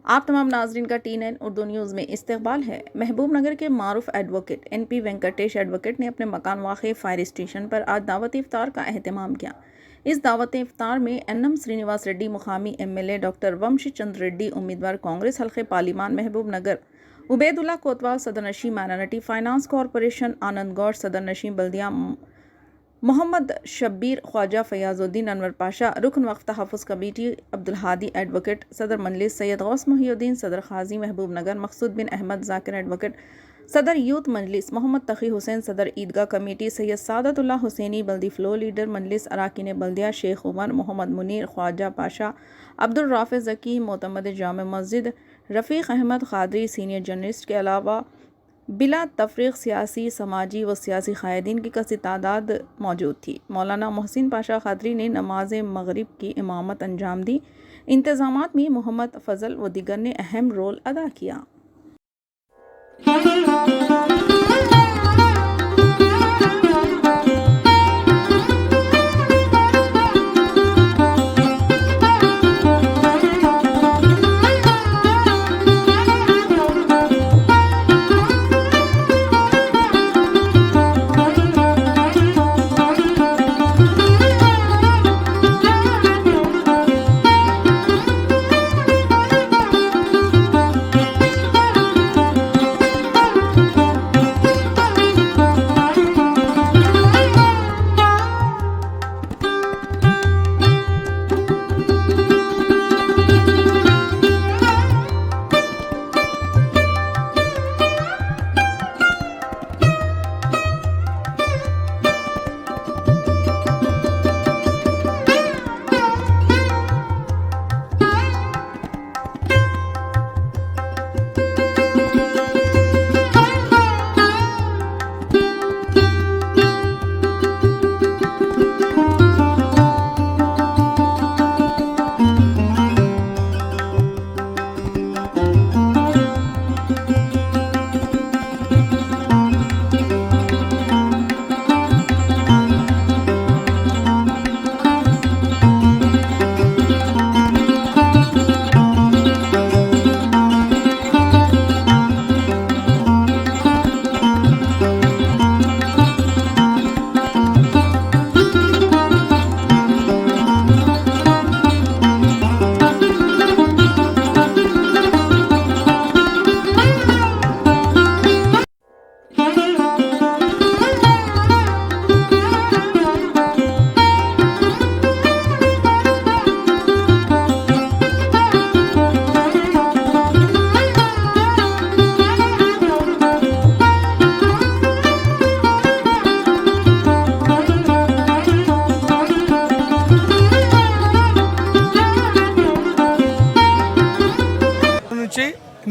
आप तमाम नाजरीन का T9 उर्दू न्यूज़ में इस्तकबाल है। महबूब नगर के मारूफ एडवोकेट NP वेंकटेश एडवोकेट ने अपने मकान वाक़ई फायर स्टेशन पर आज दावत इफ्तार का अहतमाम किया। इस दावत इफ्तार में NM श्रीनिवास रेड्डी मुकामी MLA डॉक्टर वंशी चंद्र रेड्डी उम्मीदवार कांग्रेस हल्के पार्लिमान महबूब नगर, उबैदुल्ला कोतवाल सदर नशीं माइनॉरिटी फाइनेंस कॉरपोरेशन आनंद गौड़ सदर नशीं बल्दिया, मोहम्मद शब्बीर ख्वाजा फयाजुद्दीन अनवर पाशा रुकन वक्फ तहफ़्फ़ुज़ कमेटी अब्दुल हादी एडवोकेट सदर मजलिस सैयद गौस मुहियुद्दीन सदर खाजी महबूब नगर मकसूद बिन अहमद जाकिर एडवोकेट सदर यूथ मजलिस मोहम्मद तकी हुसैन सदर ईदगाह कमेटी सैयद सादतुल्लाह हुसैनी बल्दी फ्लो लीडर मजलिस अराकीन बल्दिया शेख उमर मोहम्मद मुनीर ख्वाजा पाशा अब्दुल राफ़िज़ ज़की मोतमद जामे मस्जिद रफ़ीक अहमद क़ादरी सीनियर जर्नलिस्ट के अलावा बिला तफरीक सियासी समाजी व सियासी क़ायदीन की कसी तादाद मौजूद थी। मौलाना मोहसिन पाशा क़ादरी ने नमाज मगरिब की इमामत अंजाम दी। इंतज़ामात में मोहम्मद फ़ज़ल व दीगर ने अहम रोल अदा किया।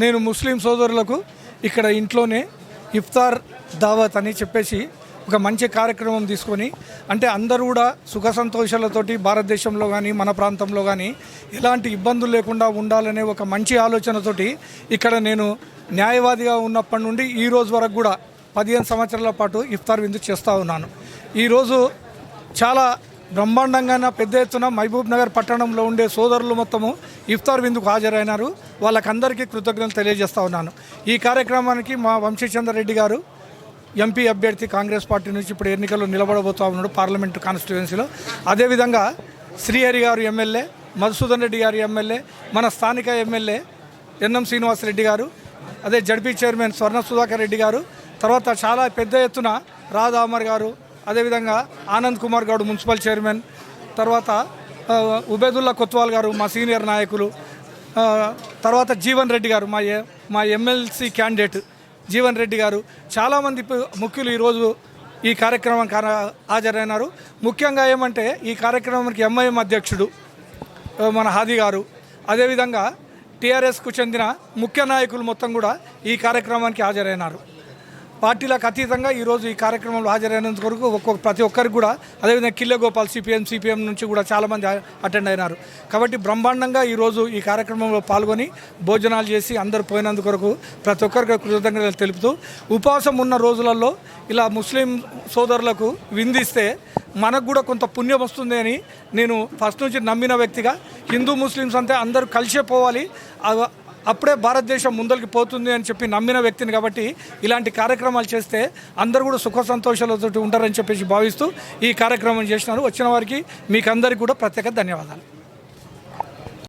నేను ముస్లిం సోదరులకు ఇక్కడ ఇంట్లోనే ఇఫ్తార్ దావత్ అని చెప్పేసి ఒక మంచి కార్యక్రమం తీసుకొని అంటే అందరూ కూడా సుఖ సంతోషాలతోటి భారతదేశంలో కానీ మన ప్రాంతంలో కానీ ఎలాంటి ఇబ్బందులు లేకుండా ఉండాలనే ఒక మంచి ఆలోచనతోటి ఇక్కడ నేను న్యాయవాదిగా ఉన్నప్పటి నుండి ఈ రోజు వరకు కూడా 15 సంవత్సరాల పాటు ఇఫ్తార్ విందు చేస్తూ ఉన్నాను. ఈరోజు చాలా బ్రహ్మాండంగా పెద్ద ఎత్తున మహబూబ్ నగర్ పట్టణంలో ఉండే సోదరులు మొత్తము ఇఫ్తార్ విందుకు హాజరైనారు. వాళ్ళకందరికీ కృతజ్ఞతలు తెలియజేస్తూ ఉన్నాను. ఈ కార్యక్రమానికి మా వంశీచంద్ర రెడ్డి గారు ఎంపీ అభ్యర్థి కాంగ్రెస్ పార్టీ నుంచి ఇప్పుడు ఎన్నికల్లో నిలబడబోతూ ఉన్నాడు పార్లమెంటు కాన్స్టిట్యుయెన్సీలో. అదేవిధంగా శ్రీహరి గారు ఎమ్మెల్యే, మధుసూదన్ రెడ్డి గారు ఎమ్మెల్యే, మన స్థానిక ఎమ్మెల్యే NM శ్రీనివాస్ రెడ్డి గారు, అదే జడ్పీ చైర్మన్ స్వర్ణ సుధాకర్ రెడ్డి గారు, తర్వాత చాలా పెద్ద ఎత్తున రాధా అమర్ గారు, అదేవిధంగా ఆనంద్ కుమార్ గౌడ్ మున్సిపల్ చైర్మన్, తర్వాత ఉబైదుల్లా కొత్వాల్ గారు మా సీనియర్ నాయకులు, తర్వాత జీవన్ రెడ్డి గారు మా MLC క్యాండిడేట్ జీవన్ రెడ్డి గారు, చాలామంది ముఖ్యులు ఈరోజు ఈ కార్యక్రమానికి హాజరైనారు. ముఖ్యంగా ఏమంటే ఈ కార్యక్రమానికి MIM అధ్యక్షుడు మన హాదీ గారు, అదేవిధంగా TRSకు చెందిన ముఖ్య నాయకులు మొత్తం కూడా ఈ కార్యక్రమానికి హాజరైనారు. పార్టీలకు అతీతంగా ఈరోజు ఈ కార్యక్రమంలో హాజరైనందుకు ప్రతి ఒక్కరికి కూడా, అదేవిధంగా కిల్లె గోపాల్ CPM నుంచి కూడా చాలామంది అటెండ్ అయినారు. కాబట్టి బ్రహ్మాండంగా ఈరోజు ఈ కార్యక్రమంలో పాల్గొని భోజనాలు చేసి అందరూ పోయినందుకు ప్రతి ఒక్కరికి కృతజ్ఞతలు తెలుపుతూ, ఉపవాసం ఉన్న రోజులలో ఇలా ముస్లిం సోదరులకు విందిస్తే మనకు కూడా కొంత పుణ్యం వస్తుంది అని నేను ఫస్ట్ నుంచి నమ్మిన వ్యక్తిగా, హిందూ ముస్లిమ్స్ అంతే అందరూ కలిసే పోవాలి, అప్పుడే భారతదేశం ముందరికి పోతుంది అని చెప్పి నమ్మిన వ్యక్తిని కాబట్టి ఇలాంటి కార్యక్రమాలు చేస్తే అందరూ కూడా సుఖ సంతోషాలతో ఉంటారని చెప్పేసి భావిస్తూ ఈ కార్యక్రమం చేసినారు. వచ్చిన వారికి మీకు అందరికీ కూడా ప్రత్యేక ధన్యవాదాలు.